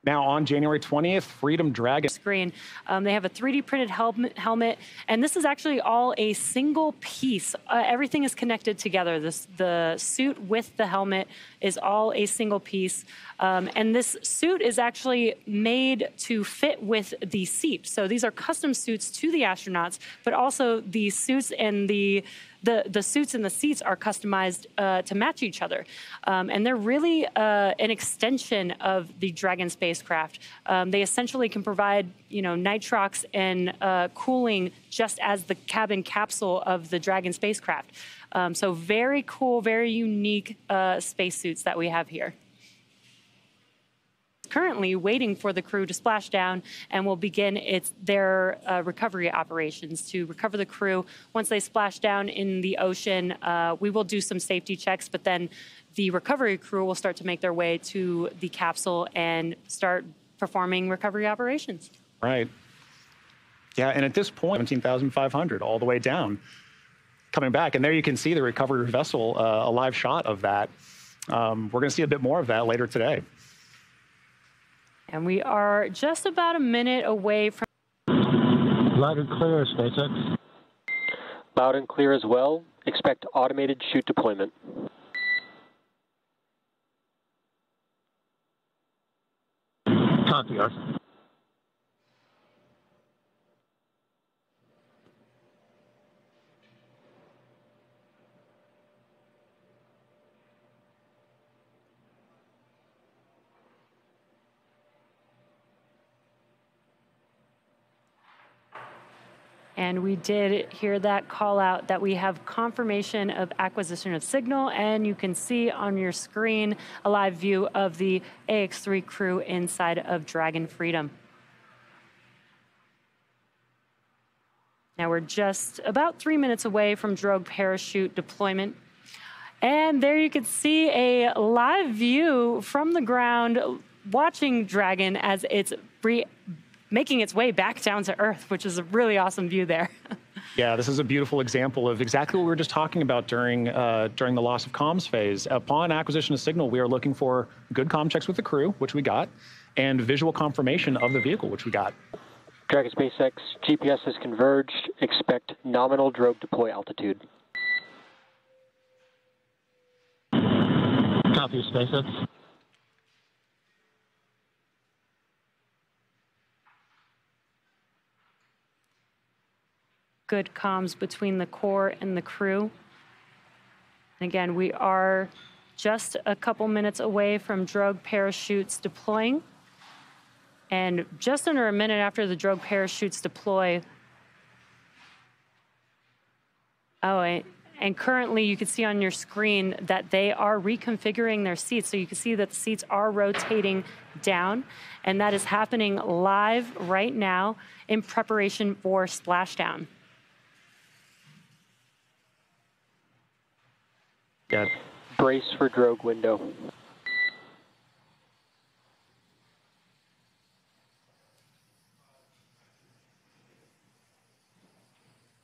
Now on January 20th, Freedom Dragon. Screen. They have a 3D printed helmet, and this is actually all a single piece. Everything is connected together. The suit with the helmet is all a single piece. And this suit is actually made to fit with the seat. So these are custom suits to the astronauts, but also the suits and the suits and the seats are customized to match each other. And they're really an extension of the Dragon spacecraft. They essentially can provide, nitrox and cooling just as the cabin capsule of the Dragon spacecraft. So very cool, very unique spacesuits that we have here. Currently waiting for the crew to splash down and will begin their recovery operations to recover the crew. Once they splash down in the ocean, we will do some safety checks, but then the recovery crew will start to make their way to the capsule and start performing recovery operations. Right. Yeah, and at this point, 17,500 all the way down, coming back. And there you can see the recovery vessel, a live shot of that. We're going to see a bit more of that later today. And we are just about a minute away from... Loud and clear, SpaceX. Loud and clear as well. Expect automated chute deployment. Copy, Arthur. And we did hear that call out that we have confirmation of acquisition of signal, and you can see on your screen a live view of the AX-3 crew inside of Dragon Freedom. Now we're just about 3 minutes away from drogue parachute deployment. And there you can see a live view from the ground watching Dragon as it's making its way back down to Earth, which is a really awesome view there. Yeah, this is a beautiful example of exactly what we were just talking about during the loss of comms phase. Upon acquisition of signal, we are looking for good comm checks with the crew, which we got, and visual confirmation of the vehicle, which we got. Dragon SpaceX, GPS has converged. Expect nominal drogue deploy altitude. Copy, SpaceX. Good comms between the core and the crew. And again, we are just a couple minutes away from drogue parachutes deploying. And just under a minute after the drogue parachutes deploy, and currently you can see on your screen that they are reconfiguring their seats. So you can see that the seats are rotating down, and that is happening live right now in preparation for splashdown. Yeah. Brace for drogue window.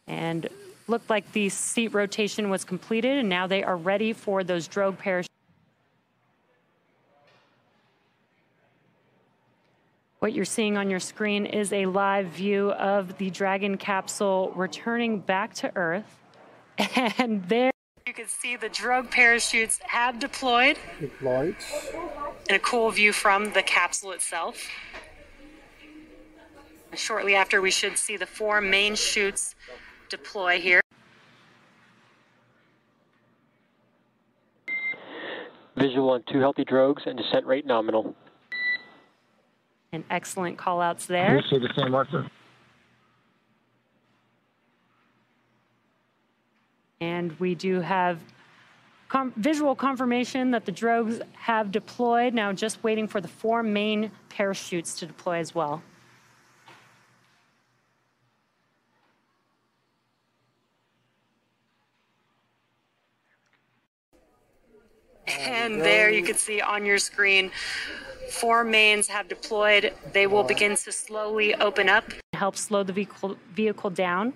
And looked like the seat rotation was completed, and now they are ready for those drogue parachutes. What you're seeing on your screen is a live view of the Dragon capsule returning back to Earth. And there you can see the drogue parachutes have deployed. And a cool view from the capsule itself. Shortly after, we should see the 4 main chutes deploy here. Visual on 2 healthy drogues and descent rate nominal. And excellent call-outs there. You see the same, Arthur? And we do have visual confirmation that the drogues have deployed. Now just waiting for the 4 main parachutes to deploy as well. And there you can see on your screen, 4 mains have deployed. They will begin to slowly open up, help slow the vehicle down.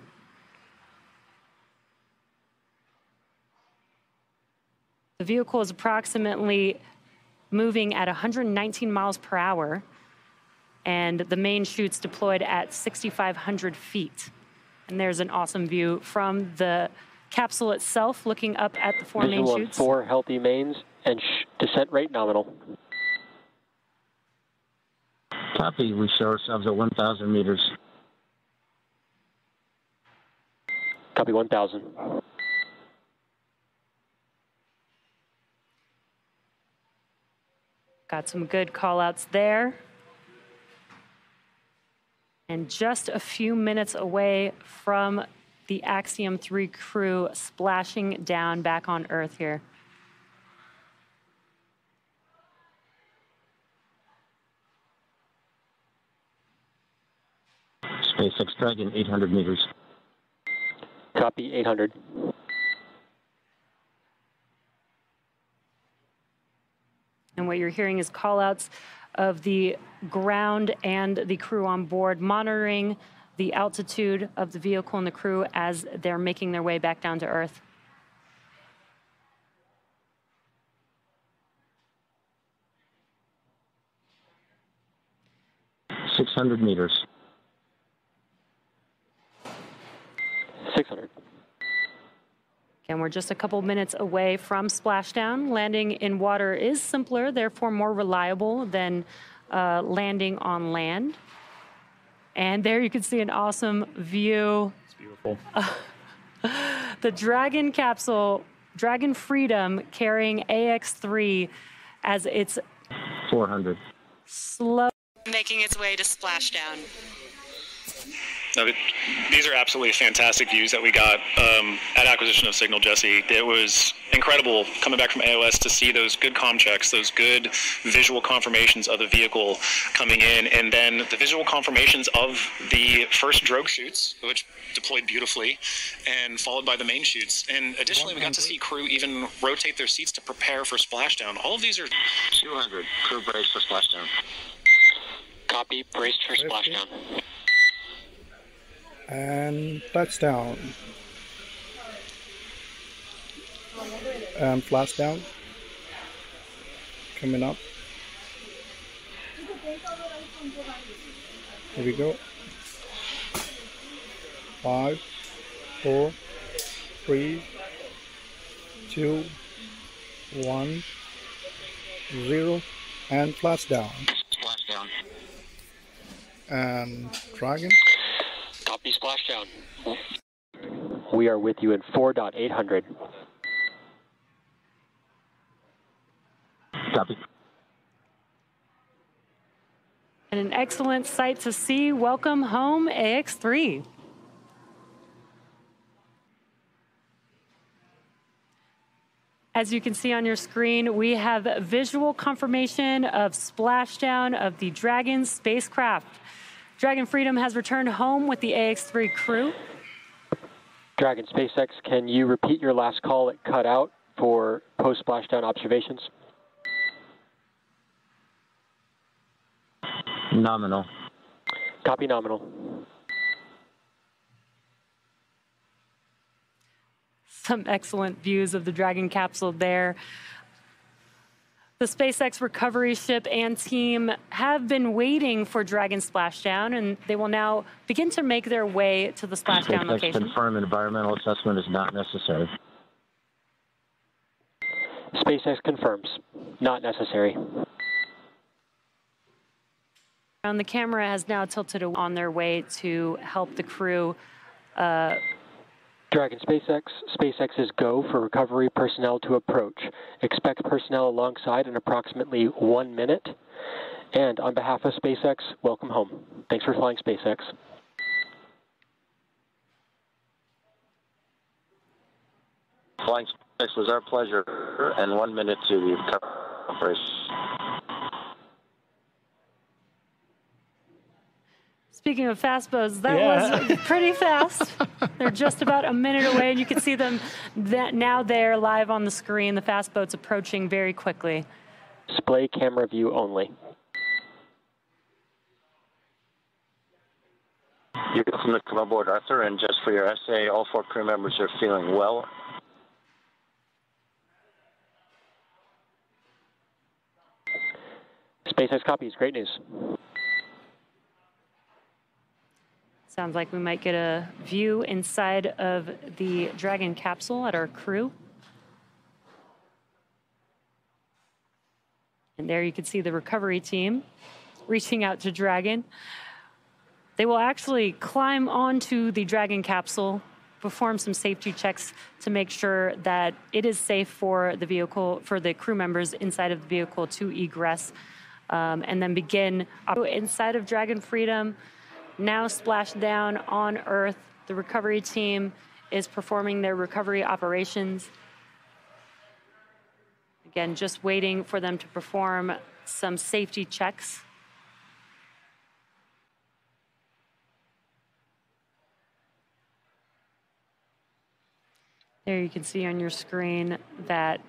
The vehicle is approximately moving at 119 miles per hour. and the main chute's deployed at 6,500 feet. And there's an awesome view from the capsule itself, looking up at the 4 main Visual on chutes. 4 healthy mains and descent rate nominal. Copy. We show ourselves at 1,000 meters. Copy 1,000. Got some good call-outs there. And just a few minutes away from the Axiom-3 crew splashing down back on Earth here. SpaceX Dragon, 800 meters. Copy 800. And what you're hearing is call-outs of the ground and the crew on board, monitoring the altitude of the vehicle and the crew as they're making their way back down to Earth. .600 meters. 600. And we're just a couple minutes away from splashdown. Landing in water is simpler, therefore more reliable than landing on land. And there you can see an awesome view. It's beautiful. The Dragon capsule, Dragon Freedom, carrying AX-3 as it's 400. slow making its way to splashdown. No, these are absolutely fantastic views that we got at acquisition of signal, Jesse. It was incredible coming back from AOS to see those good comm checks, those good visual confirmations of the vehicle coming in, and then the visual confirmations of the first drogue chutes, which deployed beautifully, and followed by the main chutes. And additionally, we got to see crew even rotate their seats to prepare for splashdown. All of these are 200. Crew brace for splashdown. Copy. Braced for splashdown. And touchdown. And flash down. Coming up. Here we go. 5, 4, 3, 2, 1, 0, and flash down. Splashdown. And Dragon. Copy splashdown. We are with you in 4.800. Copy. And an excellent sight to see. Welcome home, AX-3. As you can see on your screen, we have visual confirmation of splashdown of the Dragon spacecraft. Dragon Freedom has returned home with the AX-3 crew. Dragon SpaceX, can you repeat your last call? It cut out for post-splashdown observations. Nominal. Copy nominal. Some excellent views of the Dragon capsule there. The SpaceX recovery ship and team have been waiting for Dragon splashdown, and they will now begin to make their way to the splashdown SpaceX location. confirm environmental assessment is not necessary. SpaceX confirms. Not necessary. And the camera has now tilted on their way to help the crew. Dragon SpaceX, SpaceX is go for recovery personnel to approach. Expect personnel alongside in approximately 1 minute. And on behalf of SpaceX, welcome home. Thanks for flying SpaceX. Flying SpaceX was our pleasure, and 1 minute to the recovery. Speaking of fast boats, that was pretty fast. They're just about a minute away, and you can see them now there live on the screen. The fast boat's approaching very quickly. Display camera view only. You're welcome to come aboard, Arthur, and just for your essay, all 4 crew members are feeling well. SpaceX copies. Great news. Sounds like we might get a view inside of the Dragon capsule at our crew. And there you can see the recovery team reaching out to Dragon. They will actually climb onto the Dragon capsule, perform some safety checks to make sure that it is safe for the vehicle, for the crew members inside of the vehicle to egress, and then begin inside of Dragon Freedom. Now splashed down on Earth, the recovery team is performing their recovery operations. Again, just waiting for them to perform some safety checks. There you can see on your screen that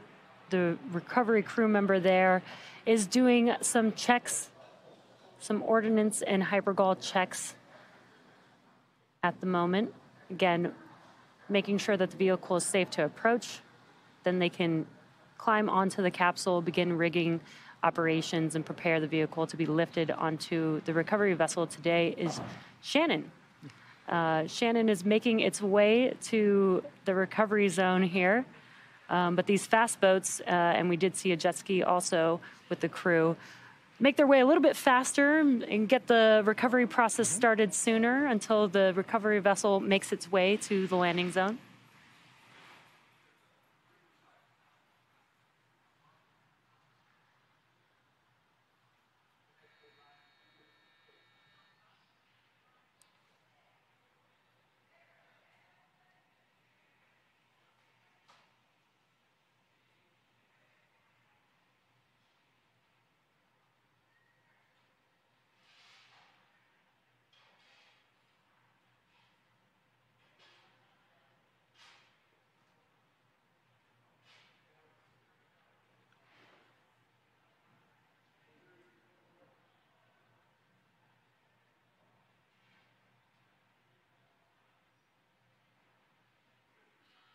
the recovery crew member there is doing some checks, some ordnance and hypergol checks at the moment. Again, making sure that the vehicle is safe to approach. Then they can climb onto the capsule, begin rigging operations, and prepare the vehicle to be lifted onto the recovery vessel. Today is Shannon. Shannon is making its way to the recovery zone here. But these fast boats, and we did see a jet ski also with the crew, make their way a little bit faster and get the recovery process started sooner until the recovery vessel makes its way to the landing zone.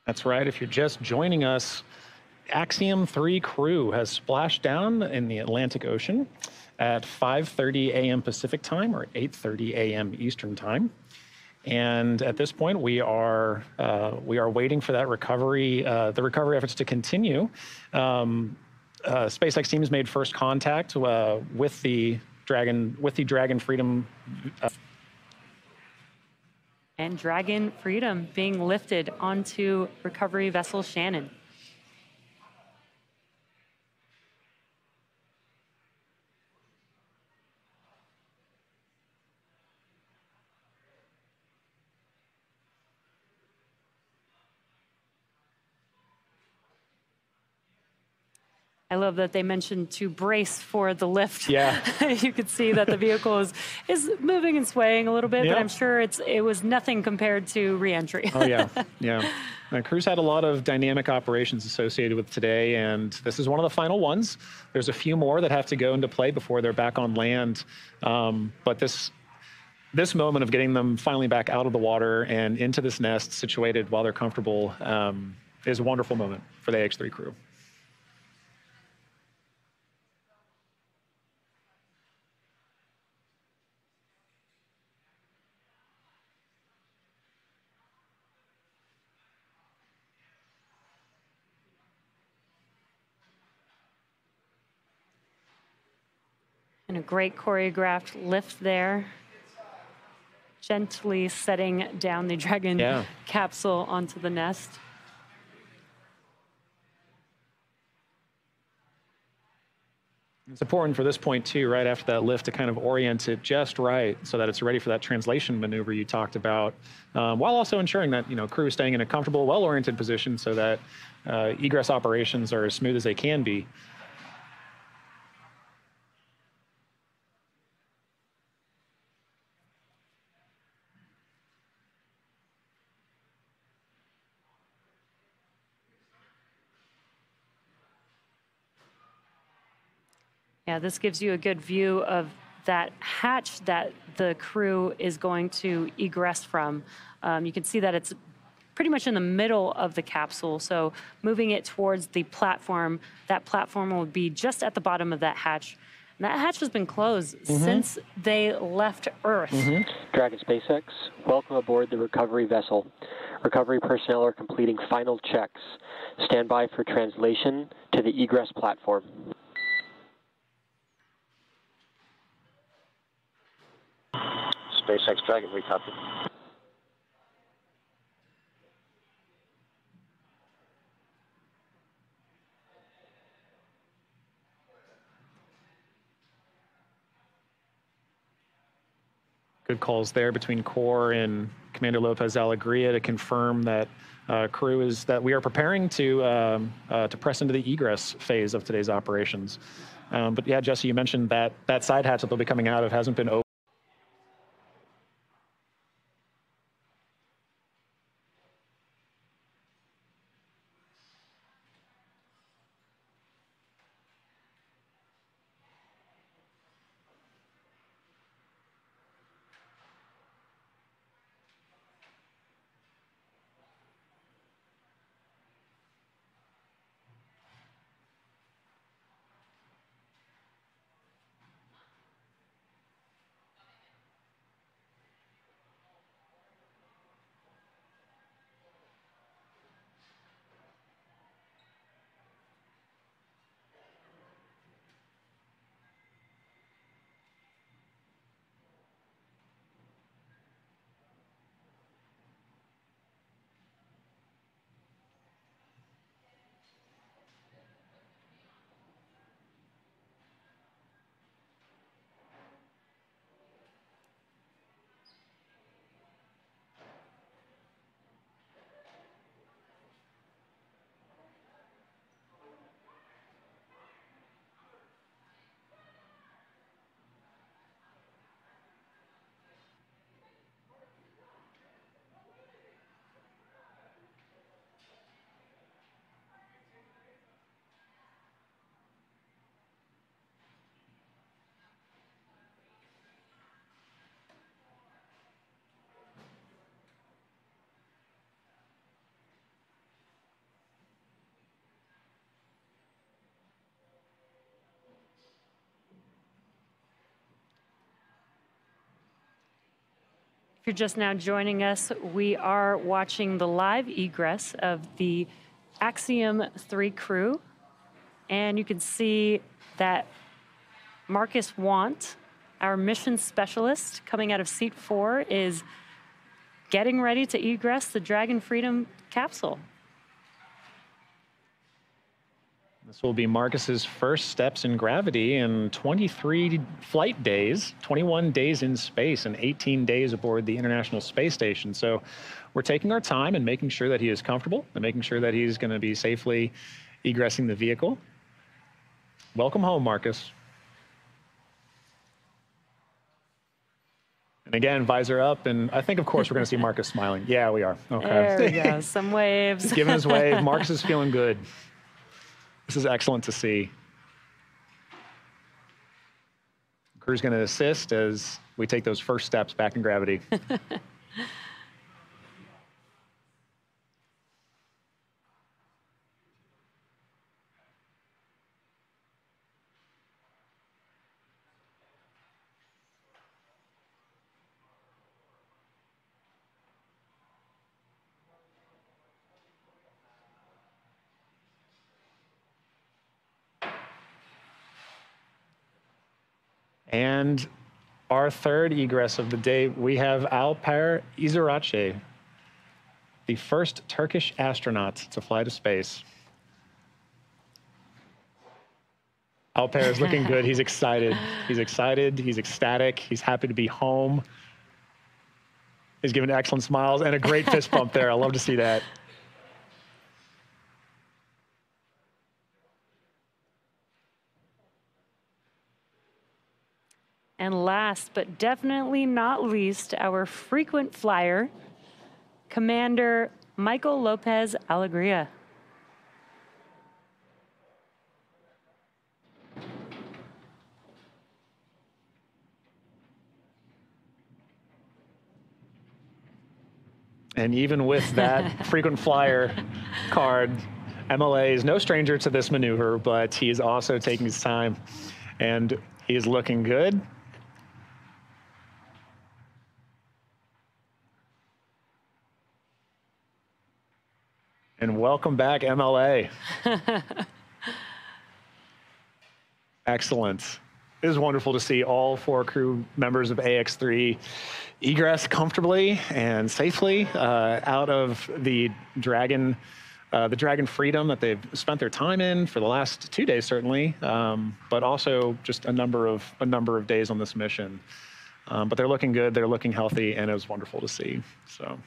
That's right. If you're just joining us, Axiom-3 crew has splashed down in the Atlantic Ocean at 5:30 a.m. Pacific time, or 8:30 a.m. Eastern time. And at this point, we are waiting for that recovery, the recovery efforts to continue. SpaceX team has made first contact with the Dragon Freedom. And Dragon Freedom being lifted onto recovery vessel Shannon. I love that they mentioned to brace for the lift. Yeah. You could see that the vehicle is moving and swaying a little bit, but I'm sure it was nothing compared to reentry. Oh, yeah. Yeah. Crew's had a lot of dynamic operations associated with today, and this is one of the final ones. There's a few more that have to go into play before they're back on land. But this moment of getting them finally back out of the water and into this nest situated while they're comfortable is a wonderful moment for the AX3 crew. And a great choreographed lift there. Gently setting down the Dragon capsule onto the nest. It's important for this point, too, right after that lift, to kind of orient it just right so that it's ready for that translation maneuver you talked about, while also ensuring that, crew is staying in a comfortable, well-oriented position so that egress operations are as smooth as they can be. Yeah, this gives you a good view of that hatch that the crew is going to egress from. You can see that it's pretty much in the middle of the capsule, so moving it towards the platform, that platform will be just at the bottom of that hatch. That hatch has been closed since they left Earth. Dragon SpaceX, welcome aboard the recovery vessel. Recovery personnel are completing final checks. Stand by for translation to the egress platform. SpaceX Dragon, we copy. Good calls there between Core and Commander López-Alegría to confirm that crew is that we are preparing to press into the egress phase of today's operations. But yeah, Jesse, you mentioned that that side hatch that they'll be coming out of hasn't been opened. If you're just now joining us, we are watching the live egress of the Axiom-3 crew. And you can see that Marcus Wandt, our mission specialist coming out of seat 4, is getting ready to egress the Dragon Freedom capsule. This will be Marcus's first steps in gravity in 23 flight days, 21 days in space, and 18 days aboard the International Space Station. So we're taking our time and making sure that he is comfortable and making sure that he's going to be safely egressing the vehicle. Welcome home, Marcus. And again, visor up, and I think, of course, we're going to see Marcus smiling. Yeah, we are. Okay. There we go. Some waves. He's giving his wave. Marcus is feeling good. This is excellent to see. Crew's going to assist as we take those first steps back in gravity. And our third egress of the day, we have Alper Gezeravcı, the first Turkish astronaut to fly to space. Alper is looking good. He's excited. He's excited. He's ecstatic. He's happy to be home. He's giving excellent smiles and a great fist bump there. I love to see that. And last but definitely not least, our frequent flyer, Commander Michael López-Alegría. And even with that frequent flyer card, MLA is no stranger to this maneuver, but he is also taking his time. And He's looking good. And welcome back, MLA. Excellent. It is wonderful to see all 4 crew members of AX-3 egress comfortably and safely out of the Dragon Freedom that they've spent their time in for the last 2 days, certainly, but also just a number of days on this mission. But they're looking good, they're looking healthy, and it was wonderful to see. So.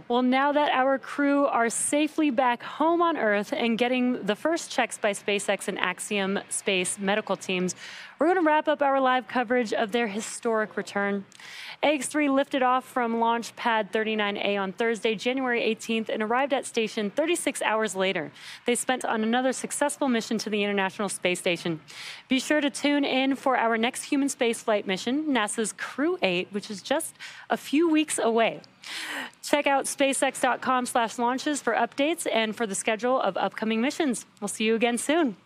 Well, now that our crew are safely back home on Earth and getting the first checks by SpaceX and Axiom Space medical teams, we're going to wrap up our live coverage of their historic return. AX-3 lifted off from launch pad 39A on Thursday, January 18th, and arrived at station 36 hours later. They spent on another successful mission to the International Space Station. Be sure to tune in for our next human spaceflight mission, NASA's Crew-4, which is just a few weeks away. Check out spacex.com/launches for updates and for the schedule of upcoming missions. We'll see you again soon.